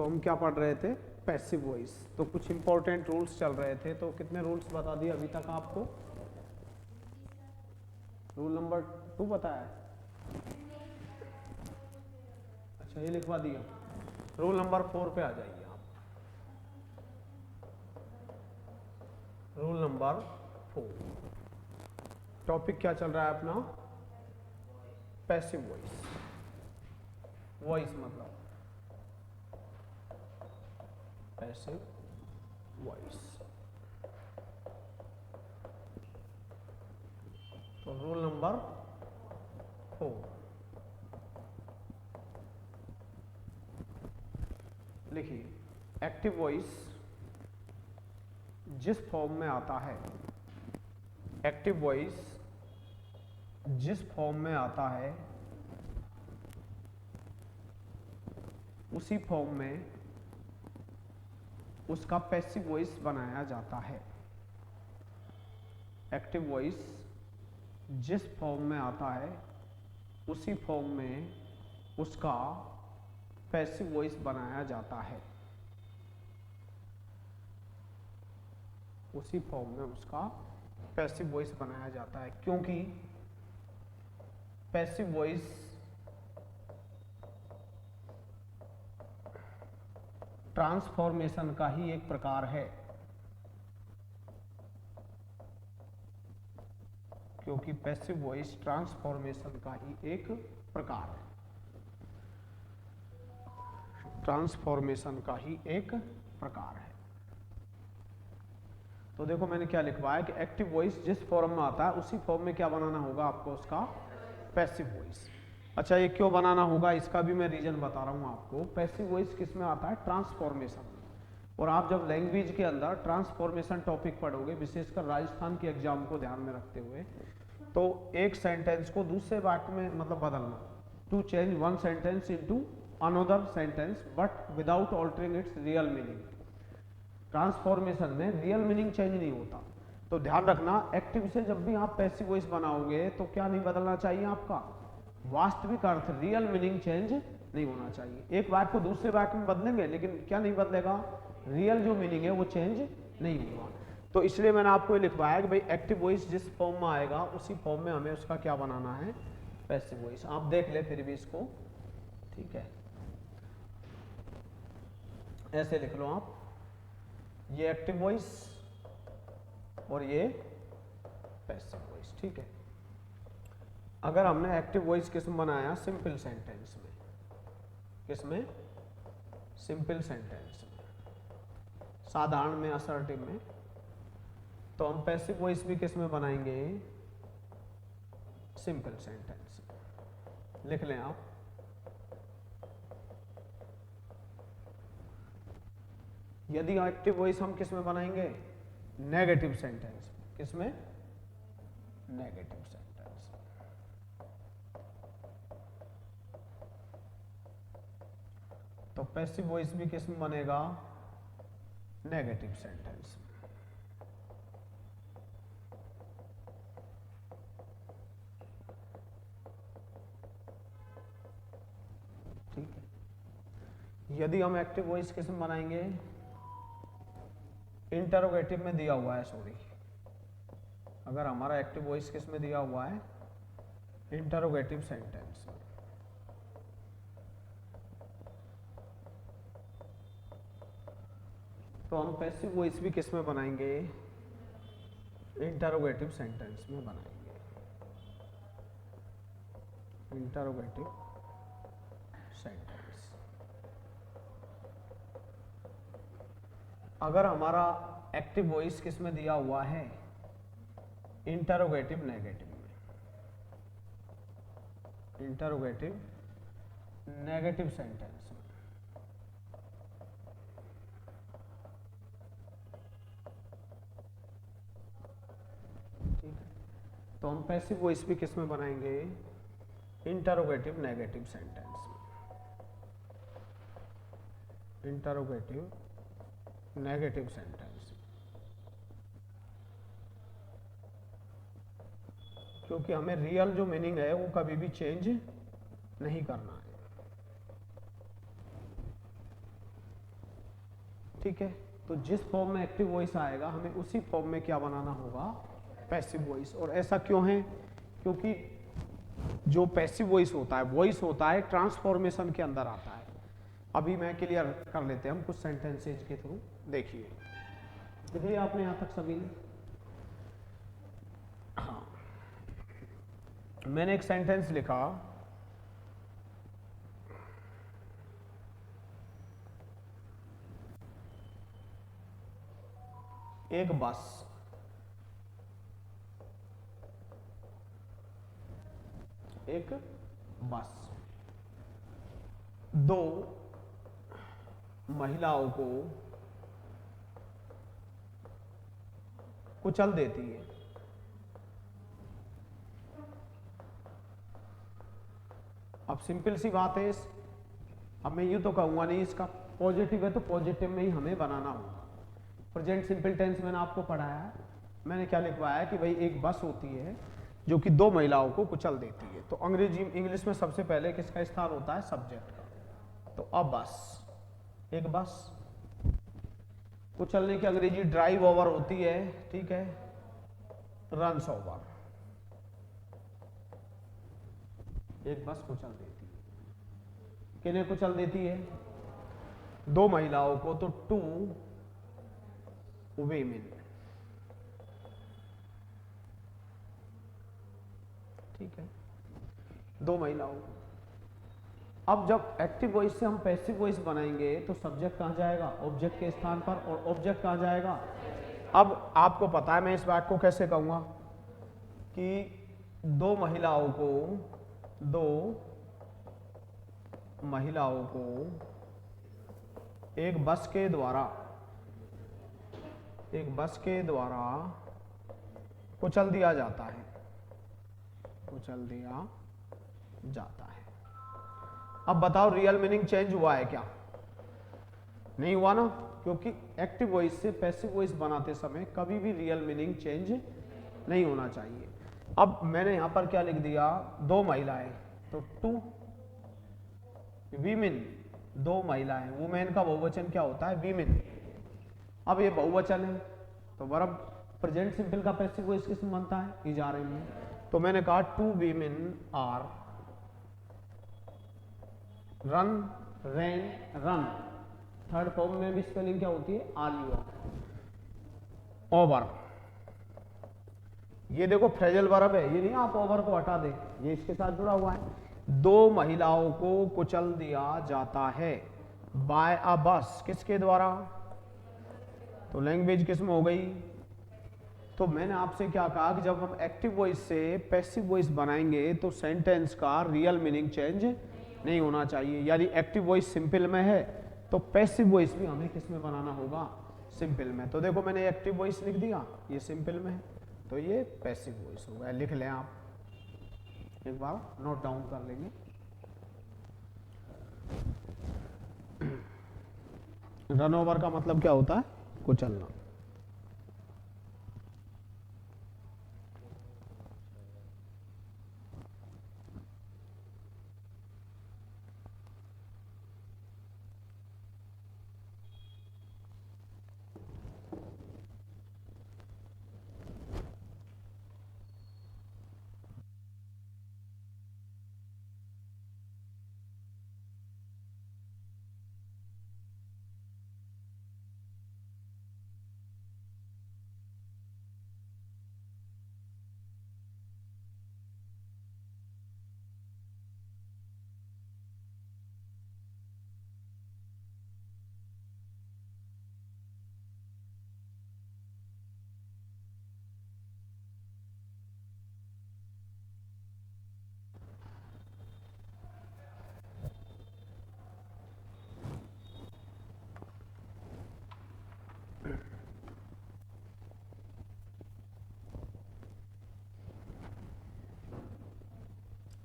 तो हम क्या पढ़ रहे थे, पैसिव वॉइस। तो कुछ इंपॉर्टेंट रूल्स चल रहे थे, तो कितने रूल्स बता दिए अभी तक आपको? रूल नंबर 2 बताया, अच्छा ये लिखवा दिया। रूल नंबर 4 पे आ जाइए आप। रूल नंबर 4, टॉपिक क्या चल रहा है अपना? Passive voice. वॉइस मतलब पैसिव वॉइस। तो रूल नंबर 4 लिखिए, एक्टिव वॉइस जिस फॉर्म में आता है, एक्टिव वॉइस जिस फॉर्म में आता है उसी फॉर्म में उसका पैसिव वॉइस बनाया जाता है। एक्टिव वॉइस जिस फॉर्म में आता है उसी फॉर्म में उसका पैसिव वॉइस बनाया जाता है। उसी फॉर्म में उसका पैसिव वॉइस बनाया जाता है, क्योंकि पैसिव वॉइस ट्रांसफॉर्मेशन का ही एक प्रकार है, क्योंकि पैसिव वॉइस ट्रांसफॉर्मेशन का ही एक प्रकार है, ट्रांसफॉर्मेशन का ही एक प्रकार है। तो देखो मैंने क्या लिखवाया कि एक्टिव वॉइस जिस फॉर्म में आता है उसी फॉर्म में क्या बनाना होगा आपको, उसका पैसिव वॉइस। अच्छा ये क्यों बनाना होगा, इसका भी मैं रीजन बता रहा हूं आपको। पैसिव वॉइस किस में आता है? ट्रांसफॉर्मेशन में। और आप जब लैंग्वेज के अंदर ट्रांसफॉर्मेशन टॉपिक पढ़ोगे, विशेषकर राजस्थान के एग्जाम को ध्यान में रखते हुए, तो एक सेंटेंस को दूसरे वाक्य में मतलब बदलना, to change one sentence into another sentence but without altering its real meaning. Transformation में रियल मीनिंग चेंज नहीं होता। तो ध्यान रखना, एक्टिव से जब भी आप पैसिव वॉइस बनाओगे तो क्या नहीं बदलना चाहिए आपका? वास्तविक अर्थ, रियल मीनिंग चेंज नहीं होना चाहिए। एक वाक्य को दूसरे वाक्य में बदलेंगे लेकिन क्या नहीं बदलेगा? रियल जो मीनिंग है वो चेंज नहीं होगा। तो इसलिए मैंने आपको ये लिखवाया कि भाई एक्टिव वॉइस जिस फॉर्म में आएगा उसी फॉर्म में हमें उसका क्या बनाना है? Passive voice. आप देख ले फिर भी इसको, ठीक है, ऐसे लिख लो आप, ये एक्टिव वॉइस और ये पैसिव वॉइस, ठीक है। अगर हमने एक्टिव वॉइस किस में बनाया? सिंपल सेंटेंस में। किसमें? सिंपल सेंटेंस में, साधारण में, असर्टिव में। तो हम पैसिव वॉइस भी किस में बनाएंगे? सिंपल सेंटेंस में। लिख लें आप, यदि एक्टिव वॉइस हम किस में बनाएंगे? Negative sentence. किस में? Negative sentence. तो पैसिव वॉइस भी किस में बनेगा? Negative sentence. ठीक है। यदि हम एक्टिव वॉइस किस में बनाएंगे? इंटरोगेटिव में दिया हुआ है, सॉरी, अगर हमारा एक्टिव वॉइस किस में दिया हुआ है? इंटरोगेटिव सेंटेंस में। तो हम पैसिव वॉइस भी किस में बनाएंगे? इंटरोगेटिव सेंटेंस में बनाएंगे। Interrogative sentence. अगर हमारा एक्टिव वॉइस किस में दिया हुआ है? इंटरोगेटिव नेगेटिव में। इंटरोगेटिव नेगेटिव सेंटेंस में। ठीक है। तो हम पैसिव वॉइस भी किस में बनाएंगे? इंटरोगेटिव नेगेटिव सेंटेंस में। इंटरोगेटिव नेगेटिव सेंटेंस, क्योंकि हमें रियल जो मीनिंग है वो कभी भी चेंज नहीं करना है। ठीक है, तो जिस फॉर्म में एक्टिव वॉइस आएगा हमें उसी फॉर्म में क्या बनाना होगा, पैसिव वॉइस। और ऐसा क्यों है, क्योंकि जो पैसिव वॉइस होता है ट्रांसफॉर्मेशन के अंदर आता है। अभी मैं क्लियर कर लेते हैं हम कुछ सेंटेंसेज के थ्रू। देखिए देखिए आपने यहां तक सभी ने, हाँ मैंने एक सेंटेंस लिखा, एक बस दो महिलाओं को कुचल देती है। अब सिंपल सी बात है, अब मैं यूं तो कहूंगा नहीं, इसका पॉजिटिव है तो पॉजिटिव में ही हमें बनाना होगा। प्रेजेंट सिंपल टेंस मैंने आपको पढ़ाया है, मैंने क्या लिखवाया है कि भाई एक बस होती है जो कि दो महिलाओं को कुचल देती है। तो इंग्लिश में सबसे पहले किसका स्थान होता है, सब्जेक्ट का। तो अब बस, एक बस, कुचलने की अंग्रेजी ड्राइव ओवर होती है, ठीक है, रन्स ओवर। एक बस कुचल देती है, किन्हें कुचल देती है, दो महिलाओं को, तो टू वीमेन, ठीक है, दो महिलाओं। अब जब एक्टिव वॉइस से हम पैसिव वॉइस बनाएंगे तो सब्जेक्ट कहां जाएगा, ऑब्जेक्ट के स्थान पर, और ऑब्जेक्ट कहां जाएगा। अब आपको पता है मैं इस बात को कैसे कहूंगा कि दो महिलाओं को एक बस के द्वारा कुचल दिया जाता है, अब बताओ रियल मीनिंग चेंज हुआ है क्या, नहीं हुआ ना, क्योंकि एक्टिव वॉइस से पैसिव वॉइस बनाते समय कभी भी रियल मीनिंग चेंज नहीं होना चाहिए। अब मैंने यहां पर क्या लिख दिया, दो महिलाएं, तो टू वीमेन, दो महिलाएं, वुमेन का बहुवचन क्या होता है, वीमेन। अब ये बहुवचन है तो वर्ब प्रेजेंट सिंपल का पैसिव वॉइस किस में बनता है, इजारे में। तो मैंने कहा two women are run, ran, run. Third form में भी स्पेलिंग क्या होती है, आर यू ओवर। ये देखो फ्रेजल वर्ब है, ये नहीं आप ओवर को हटा दें, ये इसके साथ जुड़ा हुआ है। दो महिलाओं को कुचल दिया जाता है बाय अ बस, किसके द्वारा, तो लैंग्वेज किस में हो गई। तो मैंने आपसे क्या कहा कि जब हम एक्टिव वॉइस से पैसिव वॉइस बनाएंगे तो सेंटेंस का रियल मीनिंग चेंज नहीं होना चाहिए। यानी एक्टिव वॉइस सिंपल में है तो पैसिव वॉइस भी हमें किस में बनाना होगा, सिंपल में। तो देखो मैंने एक्टिव वॉइस लिख दिया, ये सिंपल में है, तो ये पैसिव वॉइस होगा। लिख लें आप, एक बार नोट डाउन कर लेंगे। रन ओवर का मतलब क्या होता है, कुचलना।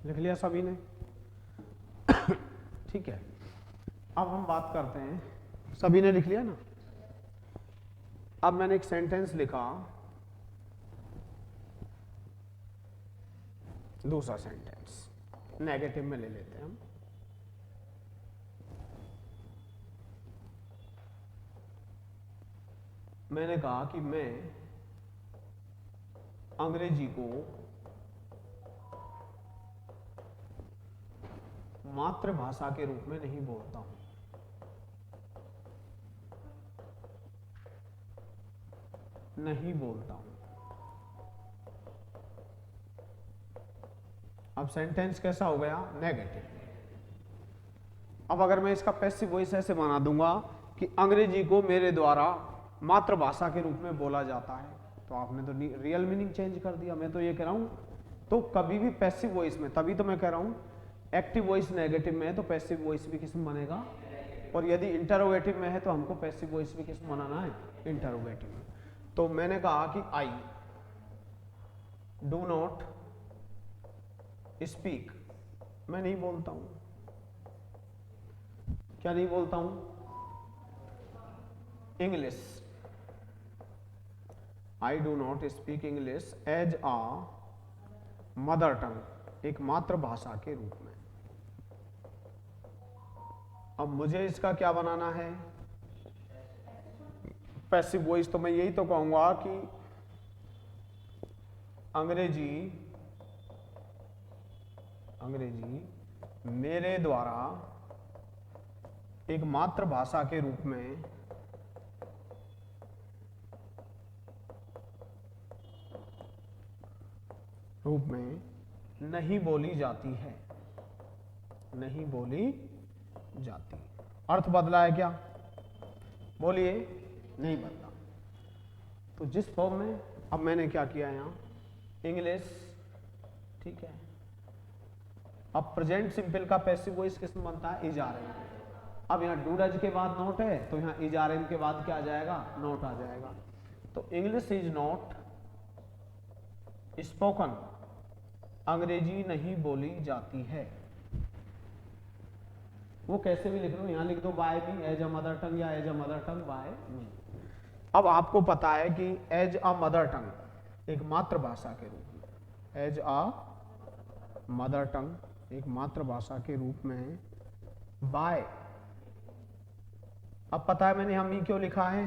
लिख लिया सभी ने, ठीक है। अब हम बात करते हैं, सभी ने लिख लिया ना। अब मैंने एक सेंटेंस लिखा, दूसरा सेंटेंस नेगेटिव में ले लेते हैं हम। मैंने कहा कि मैं अंग्रेजी को मातृभाषा के रूप में नहीं बोलता हूं। नहीं बोलता हूं। अब सेंटेंस कैसा हो गया? नेगेटिव। अब अगर मैं इसका पैसिव वॉइस ऐसे बना दूंगा कि अंग्रेजी को मेरे द्वारा मातृभाषा के रूप में बोला जाता है, तो आपने तो रियल मीनिंग चेंज कर दिया। मैं तो ये कह रहा हूं, तो कभी भी पैसिव वॉइस में, तभी तो मैं कह रहा हूं एक्टिव वॉइस नेगेटिव में है तो पैसिव वॉइस भी किस में बनेगा, और यदि इंटरोगेटिव में है तो हमको पैसिव वॉइस भी किस में बनाना है? इंटरोगेटिव में। तो मैंने कहा कि आई डू नॉट स्पीक, मैं नहीं बोलता हूं। क्या नहीं बोलता हूं? English. I do not speak English as a mother tongue, एक मातृभाषा के रूप में। अब मुझे इसका क्या बनाना है? Passive voice. तो मैं यही तो कहूंगा कि अंग्रेजी मेरे द्वारा एक मातृभाषा के रूप में नहीं बोली जाती है। नहीं बोली जाती। अर्थ बदला है क्या? बोलिए। नहीं बदला। तो जिस फॉर्म में, अब मैंने क्या किया यहां? इंग्लिश, ठीक है। अब प्रेजेंट सिंपल का पैसिव वॉइस किस में बनता है? Is are am. अब यहाँ डू डज के बाद नॉट है, तो यहाँ इज आर एन के बाद क्या आ जाएगा? नॉट आ जाएगा। तो इंग्लिश इज नॉट स्पोकन, अंग्रेजी नहीं बोली जाती है। वो कैसे भी लिख लो, यहां लिख दो by me as a mother tongue, या as a mother tongue by me. अब आपको पता है कि एज अ मदर टंग, एक मातृभाषा के रूप में, एज अ मदर टंग, एक मातृभाषा के रूप में, बाय। अब पता है मैंने हम क्यों लिखा है?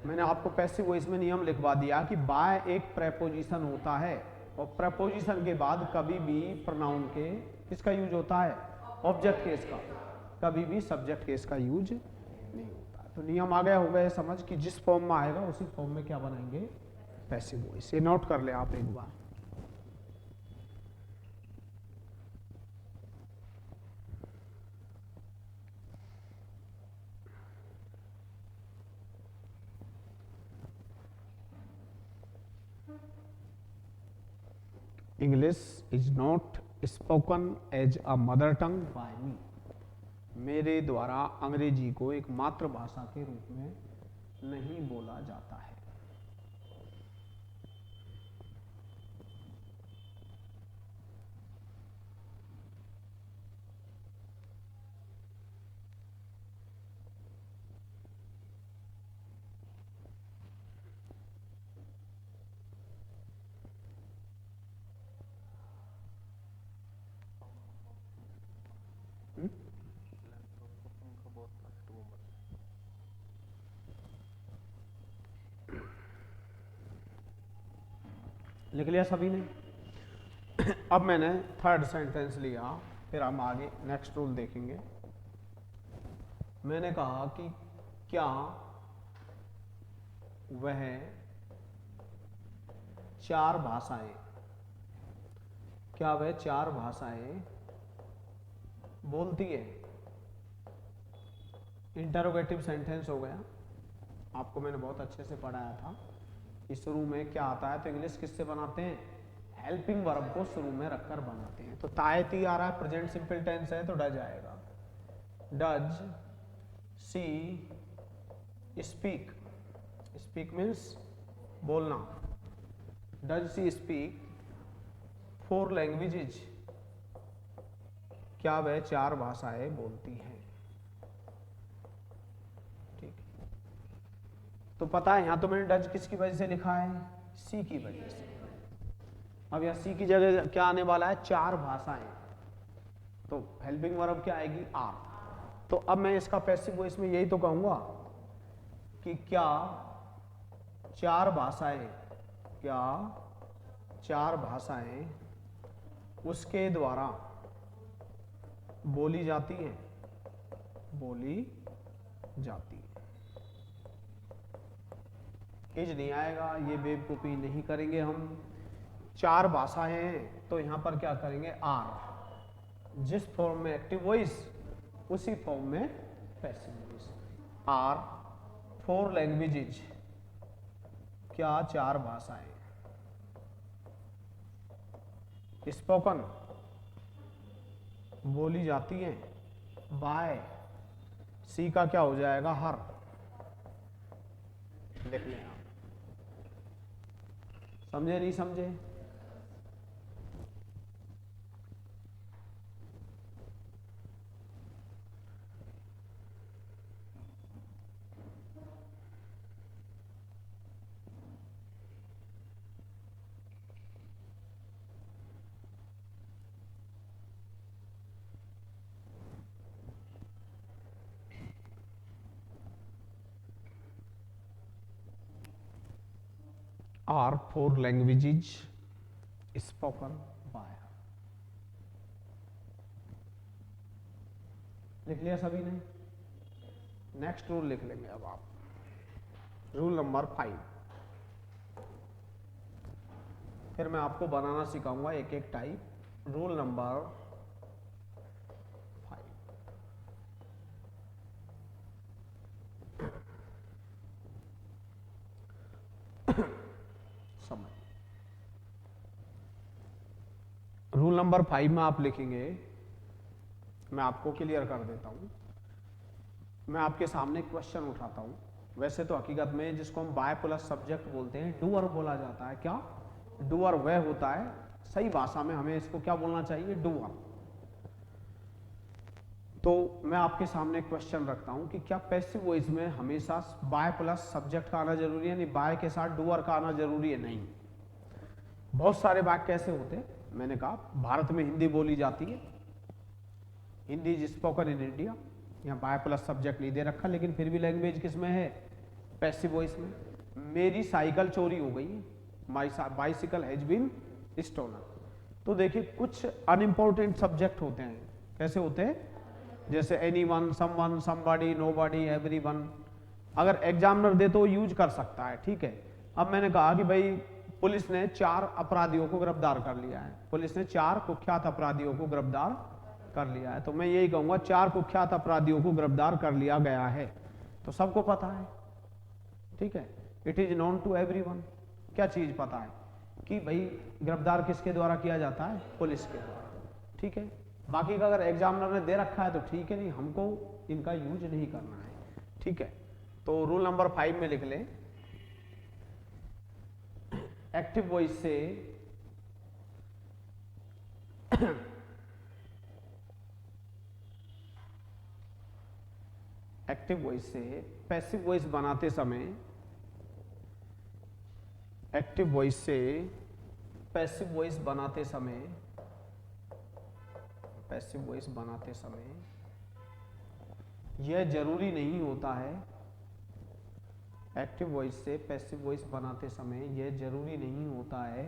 मैंने आपको पैसिव वॉइस में नियम लिखवा दिया कि बाय एक प्रेपोजिशन होता है, और प्रेपोजिशन के बाद कभी भी प्रोनाउन के किसका यूज होता है? ऑब्जेक्ट केस का। कभी भी सब्जेक्ट केस का यूज नहीं होता। तो नियम आ गया, हो गया समझ कि जिस फॉर्म में आएगा उसी फॉर्म में क्या बनाएंगे? Passive voice. ये नोट कर ले आप एक बार। English is not spoken as a mother tongue by me, मेरे द्वारा अंग्रेजी को एक मातृभाषा के रूप में नहीं बोला जाता है। लिख लिया सभी ने? अब मैंने थर्ड सेंटेंस लिया, फिर हम आगे नेक्स्ट रूल देखेंगे। मैंने कहा कि क्या वह चार भाषाएं, क्या वह चार भाषाएं बोलती है? इंटरोगेटिव सेंटेंस हो गया। आपको मैंने बहुत अच्छे से पढ़ाया था कि शुरू में क्या आता है, तो इंग्लिश किससे बनाते हैं? हेल्पिंग वर्ब को शुरू में रखकर बनाते हैं। तो तायती आ रहा है, प्रेजेंट सिंपल टेंस है तो डज आएगा। Does she speak, speak means बोलना। डज सी स्पीक 4 लैंग्वेजेज, क्या वह 4 भाषाएं बोलती हैं? ठीक, तो पता है यहां तो मैंने डज किसकी वजह से लिखा है? सी की वजह से। अब यहां सी की जगह क्या आने वाला है? 4 भाषाएं। तो हेल्पिंग वर्ब क्या आएगी? आर। तो अब मैं इसका पैसिव वॉइस में यही तो कहूंगा कि क्या चार भाषाएं, क्या चार भाषाएं उसके द्वारा बोली जाती हैं, बोली जाती है। इज नहीं आएगा, ये बेवकूफ़ी नहीं करेंगे हम। चार भाषाएं हैं तो यहां पर क्या करेंगे, आर, जिस फॉर्म में एक्टिव वॉइस उसी फॉर्म में passive voice. Are four languages, क्या चार भाषाएं स्पोकन बोली जाती हैं बाय, सी का क्या हो जाएगा, हर। देख लें आप, समझे नहीं समझे? Are four languages spoken by. लिख लिया सभी ने? नेक्स्ट रूल लिख लेंगे अब आप, रूल नंबर 5। फिर मैं आपको बनाना सिखाऊंगा एक एक टाइप। रूल नंबर 5, समय। रूल नंबर 5 में आप लिखेंगे, मैं आपको क्लियर कर देता हूं। मैं आपके सामने क्वेश्चन उठाता हूं। वैसे तो हकीकत में जिसको हम बाय प्लस सब्जेक्ट बोलते हैं, डूअर बोला जाता है। क्या डूअर वह होता है, सही भाषा में हमें इसको क्या बोलना चाहिए, डूअर। तो मैं आपके सामने क्वेश्चन रखता हूं कि क्या पैसिव वॉइस में हमेशा बाय प्लस सब्जेक्ट का आना जरूरी है, नहीं बाय के साथ डूअर का आना जरूरी है? नहीं। बहुत सारे वाक्य कैसे होते हैं, मैंने कहा भारत में हिंदी बोली जाती है, Hindi is spoken in India, यहाँ बाय प्लस सब्जेक्ट नहीं दे रखा, लेकिन फिर भी लैंग्वेज किस में है, पैसिव वॉइस में। मेरी साइकिल चोरी हो गई, my bicycle has been stolen. तो देखिए कुछ अनइम्पोर्टेंट सब्जेक्ट होते हैं, कैसे होते हैं, जैसे anyone, someone, somebody, nobody, everyone. अगर एग्जामिनर दे तो यूज कर सकता है, ठीक है। अब मैंने कहा कि भाई पुलिस ने 4 अपराधियों को गिरफ्तार कर लिया है, पुलिस ने 4 कुख्यात अपराधियों को गिरफ्तार कर लिया है, तो मैं यही कहूंगा 4 कुख्यात अपराधियों को गिरफ्तार कर लिया गया है, तो सबको पता है, ठीक है। It is known to everyone. क्या चीज पता है कि भाई गिरफ्तार किसके द्वारा किया जाता है, पुलिस के द्वारा, ठीक है। बाकी का अगर एग्जामिनर ने दे रखा है तो ठीक है, नहीं हमको इनका यूज नहीं करना है, ठीक है। तो रूल नंबर 5 में लिख लें, एक्टिव वॉइस से एक्टिव वॉइस से पैसिव वॉइस बनाते समय, एक्टिव वॉइस से पैसिव वॉइस बनाते समय, पैसिव वॉइस बनाते समय यह जरूरी नहीं होता है, एक्टिव वॉइस से पैसिव वॉइस बनाते समय यह जरूरी नहीं होता है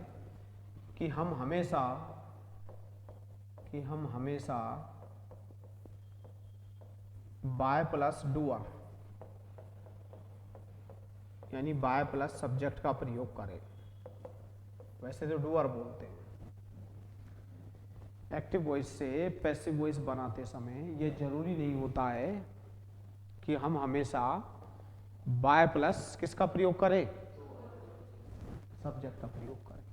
कि हम हमेशा बाय प्लस डूअर यानी बाय प्लस सब्जेक्ट का प्रयोग करें। वैसे तो डूअर बोलते हैं। एक्टिव वॉइस से पैसिव वॉइस बनाते समय यह जरूरी नहीं होता है कि हम हमेशा बाय प्लस किसका प्रयोग करें, सब्जेक्ट का प्रयोग करें।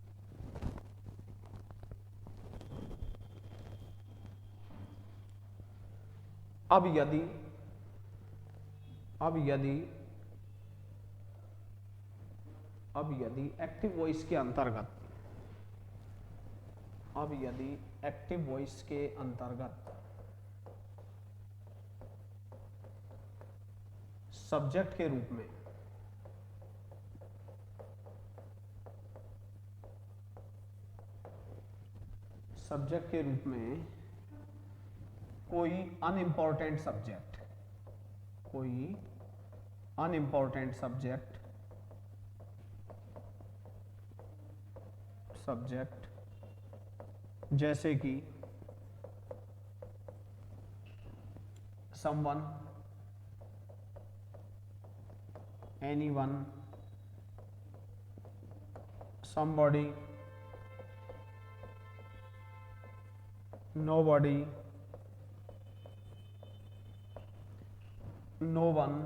अब यदि एक्टिव वॉइस के अंतर्गत, अब यदि एक्टिव वॉइस के अंतर्गत सब्जेक्ट के रूप में कोई अनइम्पॉर्टेंट सब्जेक्ट, कोई अनइम्पोर्टेंट सब्जेक्ट, जैसे कि someone, anyone, somebody, nobody, no one,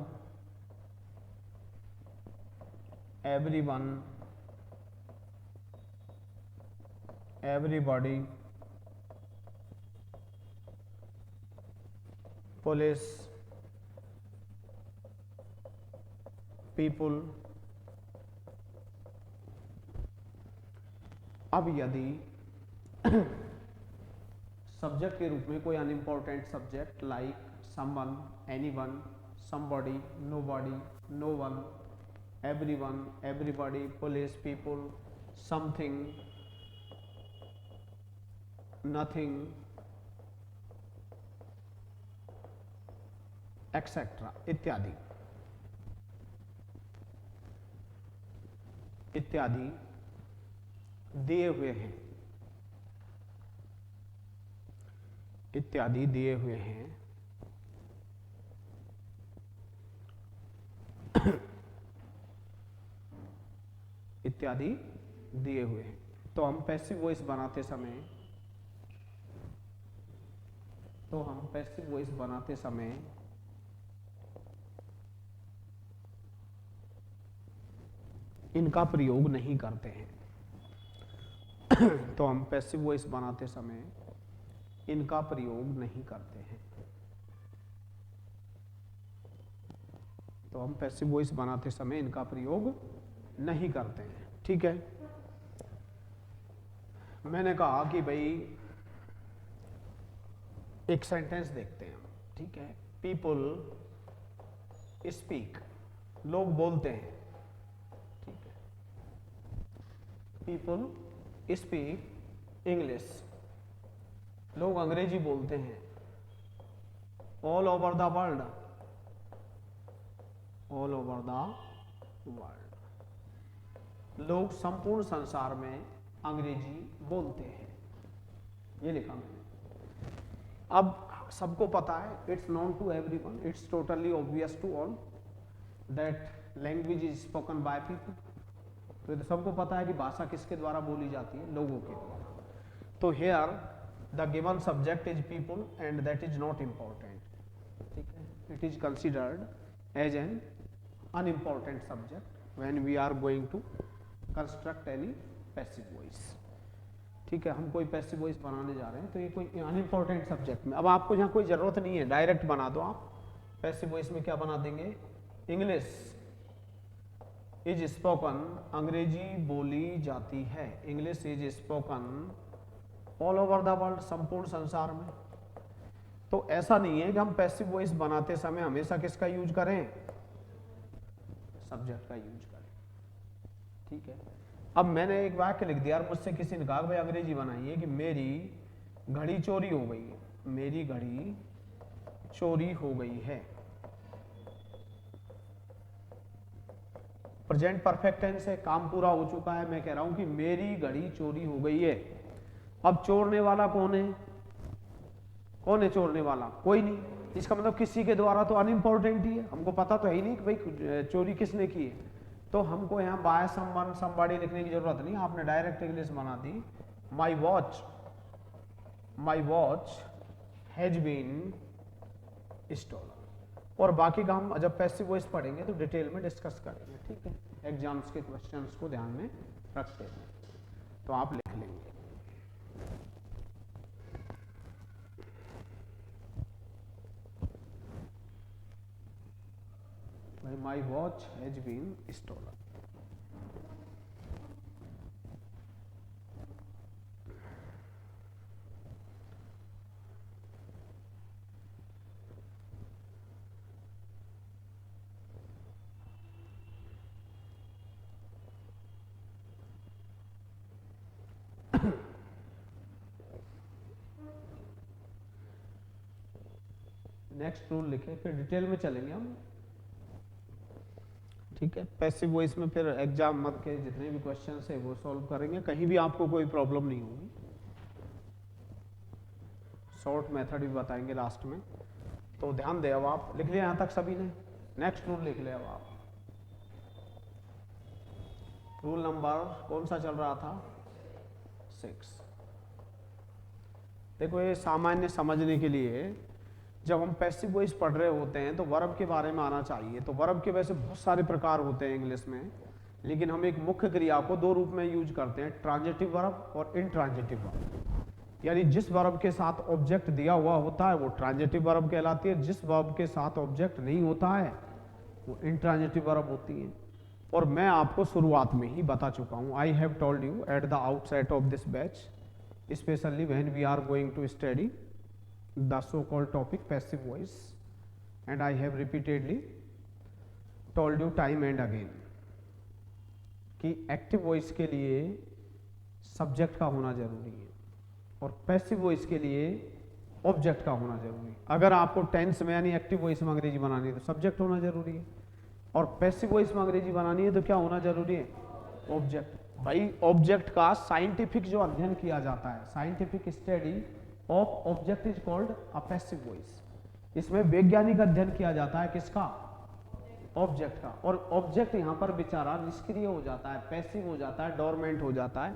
everyone, everybody, police, people। अब यदि सब्जेक्ट के रूप में कोई unimportant subject like someone, anyone, somebody, nobody, no one, everyone, everybody, police, people, something, nothing, etcetera इत्यादि इत्यादि दिए हुए हैं, इत्यादि दिए हुए हैं इत्यादि दिए हुए हैं। तो हम पैसिव वॉइस बनाते समय इनका प्रयोग नहीं करते हैं। तो हम पैसिव वॉइस बनाते समय इनका प्रयोग नहीं करते हैं। तो हम पैसिव वॉइस बनाते समय इनका प्रयोग नहीं करते हैं। ठीक है, मैंने कहा कि भाई एक सेंटेंस देखते हैं हम। ठीक है, पीपल स्पीक, लोग बोलते हैं। ठीक है, पीपल स्पीक इंग्लिश, लोग अंग्रेजी बोलते हैं। All over the world, all over the world, लोग संपूर्ण संसार में अंग्रेजी बोलते हैं। ये लिखा मैंने। अब सबको पता है, it's known to everyone, it's totally obvious to all that language is spoken by people. तो सबको पता है कि भाषा किसके द्वारा बोली जाती है, लोगों के द्वारा। तो here the given subject is people and that is not important. ठीक है, it is considered as an unimportant subject when we are going to construct any passive voice. ठीक है, हम कोई पैसिव वॉइस बनाने जा रहे हैं तो ये कोई अनइम्पोर्टेंट सब्जेक्ट में। अब आपको यहाँ कोई जरूरत नहीं है, डायरेक्ट बना दो आप। पैसिव वॉइस में क्या बना देंगे, इंग्लिश इज स्पोकन, अंग्रेजी बोली जाती है। English is spoken all over the world, संपूर्ण संसार में। तो ऐसा नहीं है कि हम पैसिव वॉइस बनाते समय हमेशा किसका यूज करें, सब्जेक्ट का यूज करें। ठीक है, अब मैंने एक वाक्य लिख दिया और मुझसे किसी ने कहा भाई अंग्रेजी बनाइए कि मेरी घड़ी चोरी हो गई है, मेरी घड़ी चोरी हो गई है। प्रेजेंट परफेक्ट टेंस है, काम पूरा हो चुका है। मैं कह रहा हूं कि मेरी घड़ी चोरी हो गई है। अब चोरने वाला कौन है, कौन है चोरने वाला, कोई नहीं। इसका मतलब किसी के द्वारा तो अनइम्पोर्टेंट ही है, हमको पता तो है ही नहीं कि भाई चोरी किसने की है। तो हमको यहाँ बाय समवन समबॉडी लिखने की जरूरत नहीं, आपने डायरेक्ट इंग्लिश बना दी। My watch has been stolen. और बाकी का हम जब पैसिव वॉइस पढ़ेंगे तो डिटेल में डिस्कस करेंगे। ठीक है, एग्जाम्स के क्वेश्चंस को ध्यान में रखते हैं तो आप लिख लेंगे। My watch has been stolen. Next rule लिखें, फिर डिटेल में चलेंगे हम। ठीक है, पैसिव वॉइस में फिर एग्जाम मत के जितने भी क्वेश्चन है वो सॉल्व करेंगे, कहीं भी आपको कोई प्रॉब्लम नहीं होगी। शॉर्ट मेथड भी बताएंगे लास्ट में, तो ध्यान दे। अब आप लिख लिया यहाँ तक सभी ने, नेक्स्ट रूल लिख लिया अब आप। रूल नंबर कौन सा चल रहा था? 6। देखो ये सामान्य समझने के लिए, जब हम पैसिव वॉइस पढ़ रहे होते हैं तो वर्ब के बारे में आना चाहिए। तो वर्ब के वैसे बहुत सारे प्रकार होते हैं इंग्लिश में, लेकिन हम एक मुख्य क्रिया को दो रूप में यूज करते हैं, ट्रांजिटिव वर्ब और इनट्रांजिटिव वर्ब। यानी जिस वर्ब के साथ ऑब्जेक्ट दिया हुआ होता है वो ट्रांजिटिव वर्ब कहलाती है, जिस वर्ब के साथ ऑब्जेक्ट नहीं होता है वो इनट्रांजिटिव वर्ब होती है। और मैं आपको शुरुआत में ही बता चुका हूँ, I have told you at the outset of this batch, especially when we are going to study the so-called topic passive voice, and I have repeatedly told you time and again कि active voice के लिए subject का होना जरूरी है और passive voice के लिए ऑब्जेक्ट का होना जरूरी है। अगर आपको टेंस में यानी एक्टिव वॉइस में अंग्रेजी बनानी है तो सब्जेक्ट होना जरूरी है, और पैसिव वॉइस में अंग्रेजी बनानी है तो क्या होना जरूरी है? ऑब्जेक्ट। भाई ऑब्जेक्ट का साइंटिफिक जो अध्ययन किया जाता है, scientific study of object is called a passive voice. इसमें वैज्ञानिक अध्ययन किया जाता है किसका? ऑब्जेक्ट का। और ऑब्जेक्ट यहाँ पर बेचारा निष्क्रिय हो जाता है, पैसिव हो जाता है, डोरमेंट हो जाता है,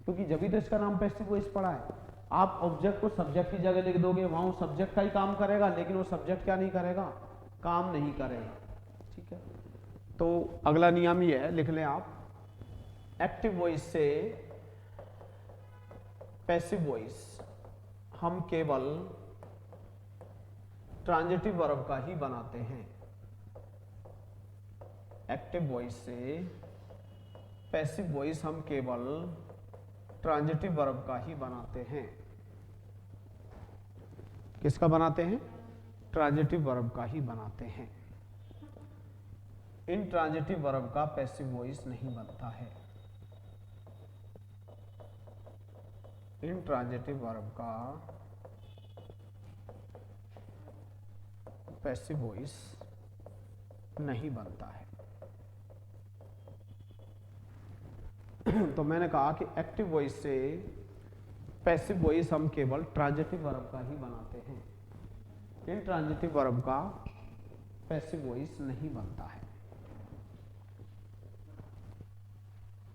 क्योंकि जब भी तो इसका नाम पैसिव वॉइस पड़ा है। आप ऑब्जेक्ट को सब्जेक्ट की जगह लिख दोगे, वहां वो सब्जेक्ट का ही काम करेगा, लेकिन वो सब्जेक्ट क्या नहीं करेगा? काम नहीं करेगा। ठीक है, तो अगला नियम ये है, लिख लें आप, एक्टिव वॉइस से पैसिव वॉइस हम केवल ट्रांजिटिव वर्ब का ही बनाते हैं। एक्टिव वॉइस से पैसिव वॉइस हम केवल ट्रांजिटिव वर्ब का ही बनाते हैं। किसका बनाते हैं? ट्रांजिटिव वर्ब का ही बनाते हैं। इनट्रांजिटिव वर्ब का पैसिव वॉइस नहीं बनता है। इनट्रांजिटिव वर्ब का पैसिव वॉइस नहीं बनता है। तो मैंने कहा कि एक्टिव वॉइस से पैसिव वॉइस हम केवल ट्रांजिटिव वर्ब का ही बनाते हैं, इनट्रांजिटिव वर्ब का पैसिव वॉइस नहीं बनता है।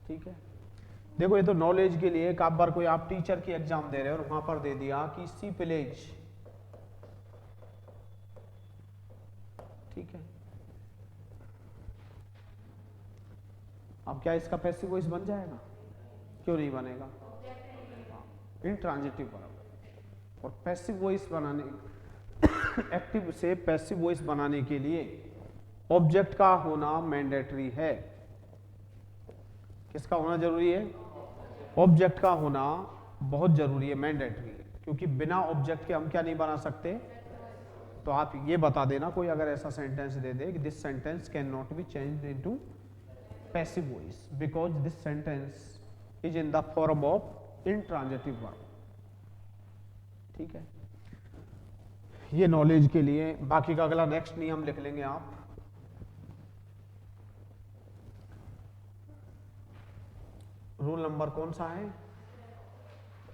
ठीक है, देखो ये तो नॉलेज के लिए, एक आप बार कोई आप टीचर की एग्जाम दे रहे हो और वहां पर दे दिया कि सी प्लेज, ठीक है, अब क्या इसका पैसिव वॉइस बन जाएगा? क्यों नहीं बनेगा? Intransitive verb. और पैसिव वॉइस बनाने एक्टिव से पैसिव वॉइस बनाने के लिए ऑब्जेक्ट का होना मैंडेटरी है। किसका होना जरूरी है? ऑब्जेक्ट का होना बहुत जरूरी है, मैंडेटरी है, क्योंकि बिना ऑब्जेक्ट के हम क्या नहीं बना सकते। तो आप ये बता देना कोई अगर ऐसा सेंटेंस दे दे कि this sentence can not be changed into passive voice because this sentence is in the form of intransitive verb. ठीक है, ये नॉलेज के लिए। बाकी का अगला नेक्स्ट नियम लिख लेंगे आप। रूल नंबर कौन सा है?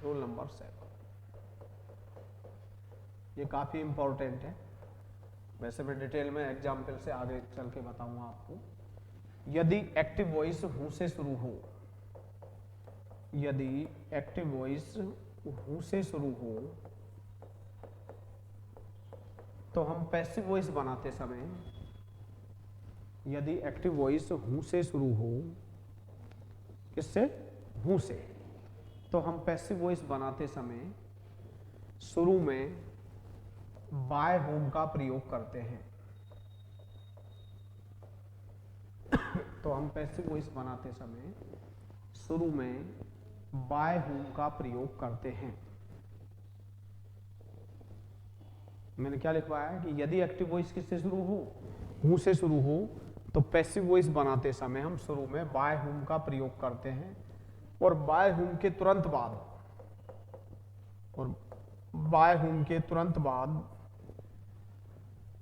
Rule number 7। ये काफी इंपॉर्टेंट है, वैसे मैं डिटेल में एग्जाम्पल से आगे चल के बताऊंगा आपको। यदि एक्टिव वॉइस हूं से शुरू हो, यदि एक्टिव वॉइस हूं से शुरू हो तो हम पैसिव वॉइस बनाते समय, यदि एक्टिव वॉइस हूं से शुरू हो, किससे? हूं से, तो हम पैसिव वॉइस बनाते समय शुरू में बाय होम का प्रयोग करते हैं। तो हम पैसिव वॉइस बनाते समय शुरू में बाय होम का प्रयोग करते हैं। मैंने क्या लिखवाया है कि यदि एक्टिव वॉइस किससे शुरू हो? हूं से शुरू हो, तो पैसिव वॉइस बनाते समय हम शुरू में बाय होम का प्रयोग करते हैं, और बाय होम के तुरंत बाद, और बाय होम के तुरंत बाद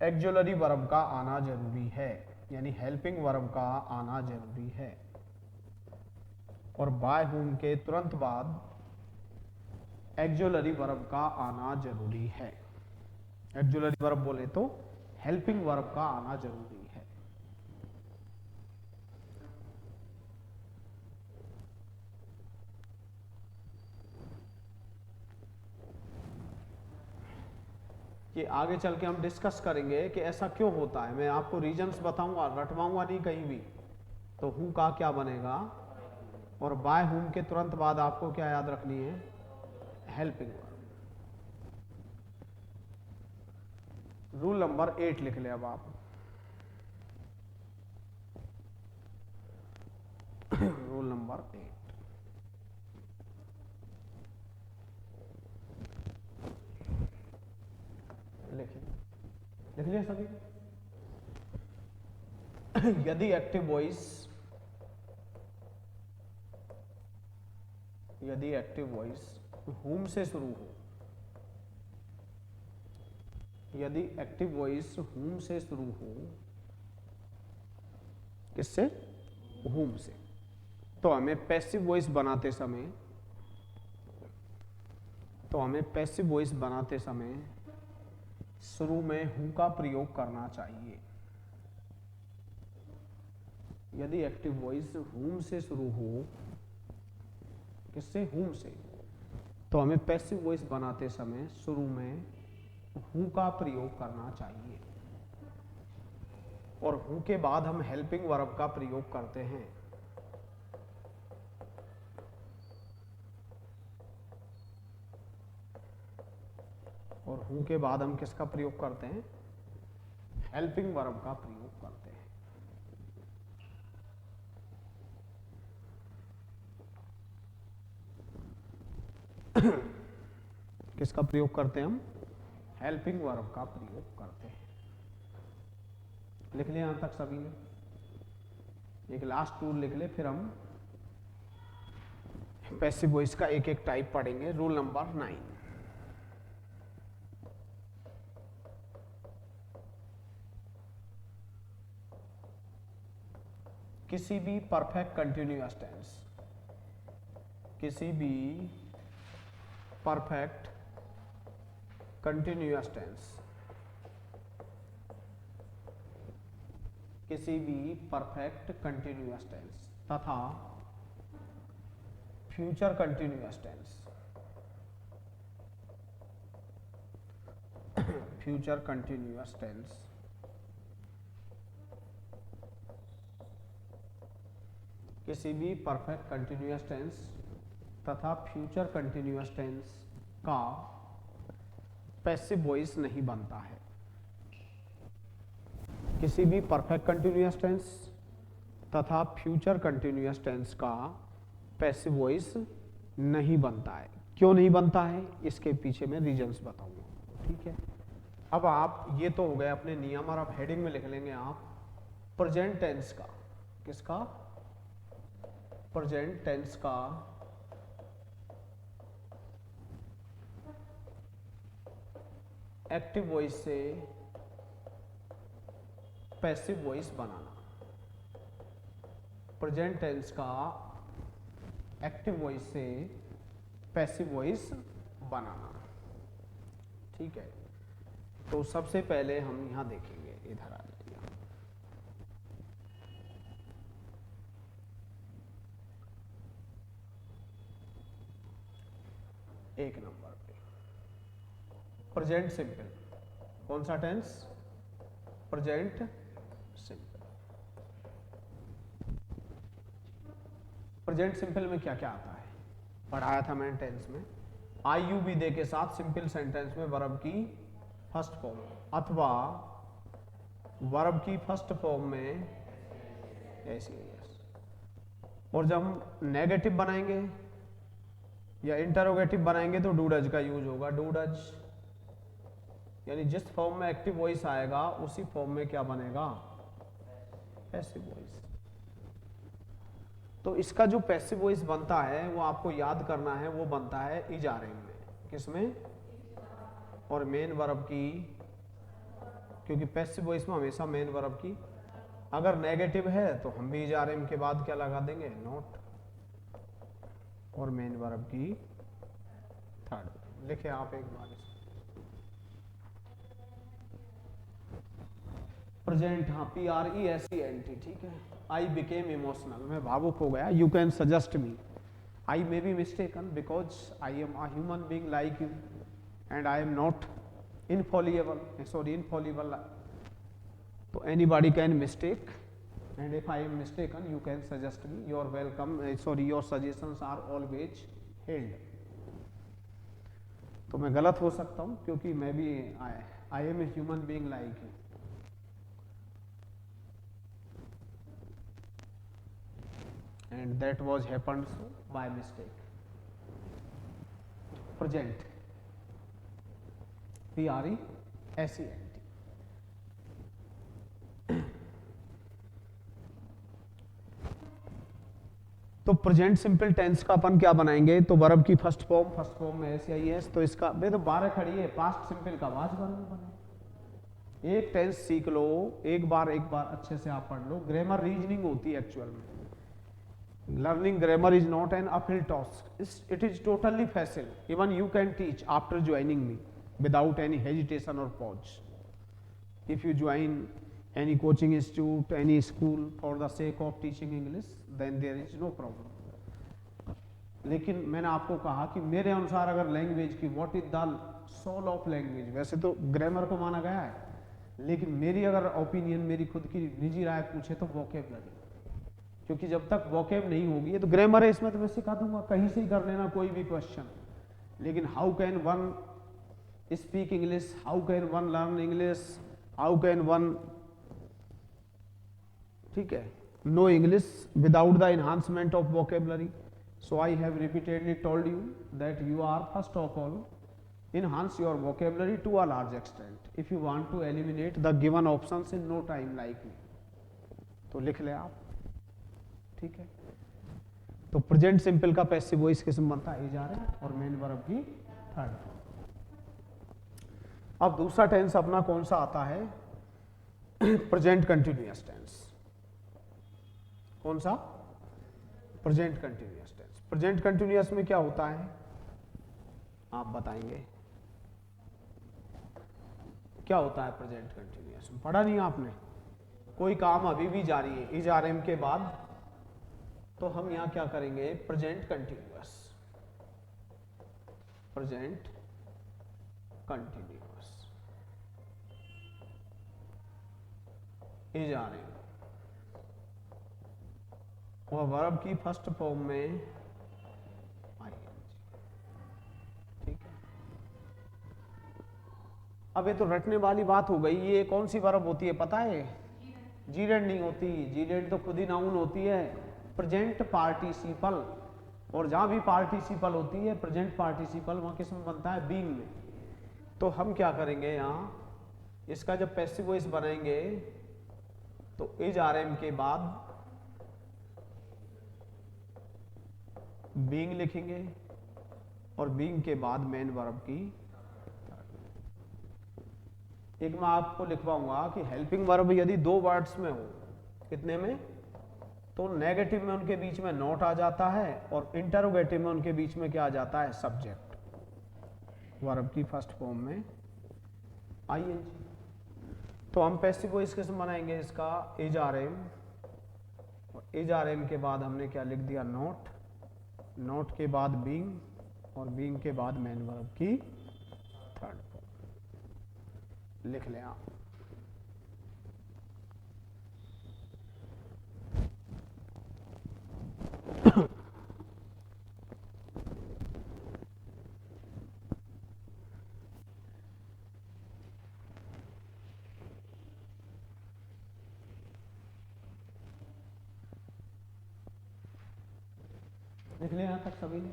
एक्जुलरी वर्ब का आना जरूरी है। यानी हेल्पिंग वर्ब का आना जरूरी है। और बाय हुम के तुरंत बाद एक्जुलरी वर्ब का आना जरूरी है। एक्जुलरी वर्ब बोले तो हेल्पिंग वर्ब का आना जरूरी है। कि आगे चल के हम डिस्कस करेंगे कि ऐसा क्यों होता है। मैं आपको रीजंस बताऊंगा, रटवाऊंगा नहीं कहीं भी। तो हूं का क्या बनेगा, और बाय हुम के तुरंत बाद आपको क्या याद रखनी है, हेल्पिंग वर्ब। रूल नंबर 8 लिख ले अब आप। रूल नंबर 8 लिख लिया सभी। यदि एक्टिव वॉइस हुम से शुरू हो, यदि एक्टिव वॉइस हुम से शुरू हो, किससे, हुम से, तो हमें पैसिव वॉइस बनाते समय शुरू में हु का प्रयोग करना चाहिए। यदि एक्टिव वॉइस हुम से शुरू हो, किससे, हुम से, तो हमें पैसिव वॉइस बनाते समय शुरू में हु का प्रयोग करना चाहिए। और हु के बाद हम हेल्पिंग वर्ब का प्रयोग करते हैं। और हु के बाद हम किसका प्रयोग करते हैं, हेल्पिंग वर्ब का प्रयोग करते हैं। किसका प्रयोग करते हैं हम, हेल्पिंग वर्ब का प्रयोग करते हैं। लिख लिया यहां तक सभी ने। एक लास्ट रूल लिख ले, फिर हम पैसिव वॉइस का एक एक टाइप पढ़ेंगे। रूल नंबर 9, किसी भी परफेक्ट कंटिन्यूअस टेंस, किसी भी परफेक्ट कंटिन्यूअस टेंस, किसी भी परफेक्ट कंटिन्यूअस टेंस तथा future continuous tense, future continuous tense, किसी भी परफेक्ट कंटिन्यूअस टेंस तथा फ्यूचर कंटिन्यूअस टेंस का पैसिव वॉइस नहीं बनता है। किसी भी परफेक्ट कंटिन्यूअस टेंस तथा फ्यूचर कंटिन्यूअस टेंस का पैसिव वॉइस नहीं बनता है। क्यों नहीं बनता है, इसके पीछे मैं रीजंस बताऊंगा। ठीक है, अब आप, ये तो हो गए अपने नियम, और अब हेडिंग में लिख लेंगे आप प्रेजेंट टेंस का, किसका, प्रेजेंट टेंस का एक्टिव वॉइस से पैसिव वॉइस बनाना। प्रेजेंट टेंस का एक्टिव वॉइस से पैसिव वॉइस बनाना। ठीक है, तो सबसे पहले हम यहां देखेंगे, इधर आ जाइए। एक नंबर पे प्रेजेंट सिंपल, कौन सा tense, present simple. Present simple में क्या क्या आता है, पढ़ाया था मैंने टेंस में। आईयूबी दे के साथ सिंपल सेंटेंस में वर्ब की फर्स्ट फॉर्म, अथवा वर्ब की फर्स्ट फॉर्म में ऐसी यस। और जब हम नेगेटिव बनाएंगे या इंटरोगेटिव बनाएंगे तो डू डज का यूज होगा। डू डज, यानी जिस फॉर्म में एक्टिव वॉइस आएगा उसी फॉर्म में क्या बनेगा, पैसिव वॉइस। तो इसका जो पैसिव वॉइस बनता है वो आपको याद करना है, वो बनता है इजारे में। किसमें, और मेन वर्ब की, क्योंकि पैसिव वॉइस में हमेशा मेन वर्ब की अगर नेगेटिव है तो हम भी इजारे के बाद क्या लगा देंगे, नॉट, और मेन वर्ब की थर्ड। लिखे आप एक बार इसे, प्रेजेंट, हाँ PRESENT, ठीक है। आई बिकेम इमोशनल, मैं भावुक हो गया। You can suggest me, I may be mistaken because I am a human being like you and I am not infalliable, sorry infallible, तो anybody can mistake and if I am mistaken you can suggest me, you are welcome, sorry your suggestions are always held। तो मैं गलत हो सकता हूँ क्योंकि मैं भी I am a human being like you। and that was happened so by mistake। present, PRESENT। तो प्रेजेंट सिंपल टेंस का अपन क्या बनाएंगे, तो वर्ब की फर्स्ट फॉर्म में ऐसे आई है, तो इसका वे तो 12 खड़ी है, पास्ट सिंपल का वाज वर्ब बने। एक टेंस सीख लो, एक बार अच्छे से आप पढ़ लो। ग्रामर रीजनिंग होती है एक्चुअल में। Learning grammar is not an uphill task, it is totally facile, even you can teach after joining me without any hesitation और pause. If you join any coaching institute, any school for the sake of teaching English, then there is no problem। लेकिन मैंने आपको कहा कि मेरे अनुसार अगर language की what is the soul of language, वैसे तो ग्रामर को माना गया है, लेकिन मेरी अगर ओपिनियन, मेरी खुद की निजी राय पूछे तो वोकेबलरी, क्योंकि जब तक वोकेब नहीं होगी, ये तो ग्रामर है, इसमें तो मैं सिखा दूंगा, कहीं से ही कर लेना कोई भी क्वेश्चन, लेकिन how can one speak English, how can one learn English, how can one, ठीक है, no English without the enhancement of vocabulary. So I have repeatedly told you that you are first of all enhance your vocabulary to a large extent if you want to eliminate the given options in no time like me। तो लिख ले आप, ठीक है। तो present simple का passive voice किसमें बनता है, इज आ रहा है, और मेन वर्ब की थर्ड। अब दूसरा टेंस अपना कौन सा आता है, प्रेजेंट कंटिन्यूअस टेंस। कौन सा, present continuous tense. Present continuous में क्या होता है आप बताएंगे, क्या होता है प्रेजेंट कंटिन्यूअस में, पढ़ा नहीं आपने? कोई काम अभी भी जारी है इज आर एम के बाद, तो हम यहां क्या करेंगे, present continuous, present continuous is are am, और वर्ब की फर्स्ट फॉर्म में आईएनजी, ठीक है। अब ये तो रटने वाली बात हो गई, ये कौन सी वर्ब होती है पता है, जीरेंड नहीं होती, जीरेंड तो खुद ही नाउन होती है, प्रेजेंट पार्टिसिपल, और जहां भी पार्टिसिपल होती है प्रेजेंट पार्टिसिपल, वहां किस में बनता है, बीइंग में। तो हम क्या करेंगे यहाँ, इसका जब पैसिव वॉइस बनाएंगे तो इज आर एम के बाद बीइंग लिखेंगे, और बीइंग के बाद मेन वर्ब की। एक मैं आपको लिखवाऊंगा कि हेल्पिंग वर्ब यदि दो वर्ड्स में हो, कितने में, तो नेगेटिव में उनके बीच में नॉट आ जाता है, और इंटरोगेटिव में उनके बीच में क्या आ जाता है, सब्जेक्ट, वर्ब की फर्स्ट फॉर्म में आईएनजी। तो हम पैसिव वॉइस किस बनाएंगे इसका, इज आर एम, और इज आर एम के बाद हमने क्या लिख दिया, नॉट, नॉट के बाद बीइंग, और बीइंग के बाद मेन वर्ब की थर्ड फॉर्म। लिख लें आप, लिख लें यहां तक सभी ने,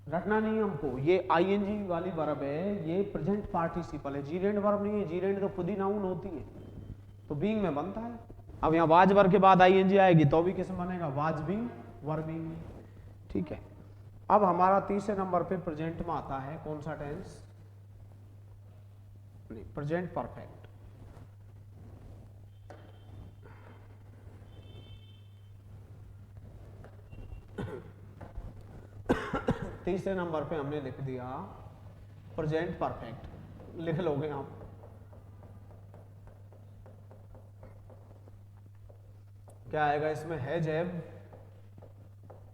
रटना नहीं हमको। ये आईएनजी वाली वर्ब है, ये प्रेजेंट पार्टिसिपल है, जीरेंड वर्ब नहीं है, जीरेंड तो खुद ही नाउन होती है, तो बीइंग में बनता है। अब यहाँ वाज वर्ब के बाद आईएनजी आएगी तो भी किसमें बनेगा, वाज बीइंग, वर बीइंग, ठीक है। अब हमारा तीसरे नंबर पे प्रेजेंट में आता है कौन सा टेंस, नहीं प्रेजेंट परफेक्ट। तीसरे नंबर पे हमने लिख दिया प्रेजेंट परफेक्ट, लिख लोगे आप। क्या आएगा इसमें, हैज हैव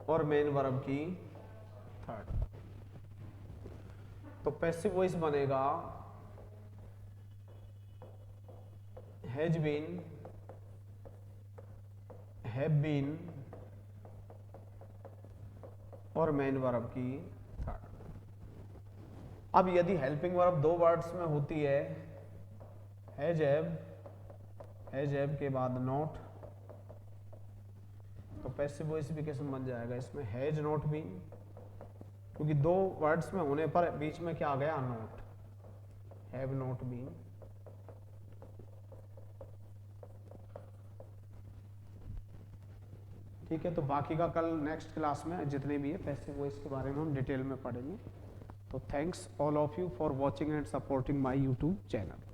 और मेन वर्ब की थर्ड। तो पैसिव वॉइस बनेगा हैज बीन, हैव बीन और मेन वर्ब की थर्ड। अब यदि हेल्पिंग वर्ब दो वर्ड्स में होती है, हैज हैव के बाद नॉट, तो पैसिव वॉइस भी किस्म बन जाएगा इसमें हैज नॉट बीन, क्योंकि दो वर्ड्स में होने पर बीच में क्या आ गया, नॉट, हैव नॉट बीन। ठीक है, तो बाकी का कल नेक्स्ट क्लास में जितने भी है पैसिव वॉइस के बारे में हम डिटेल में पढ़ेंगे। तो thanks all of you for watching and supporting my YouTube channel.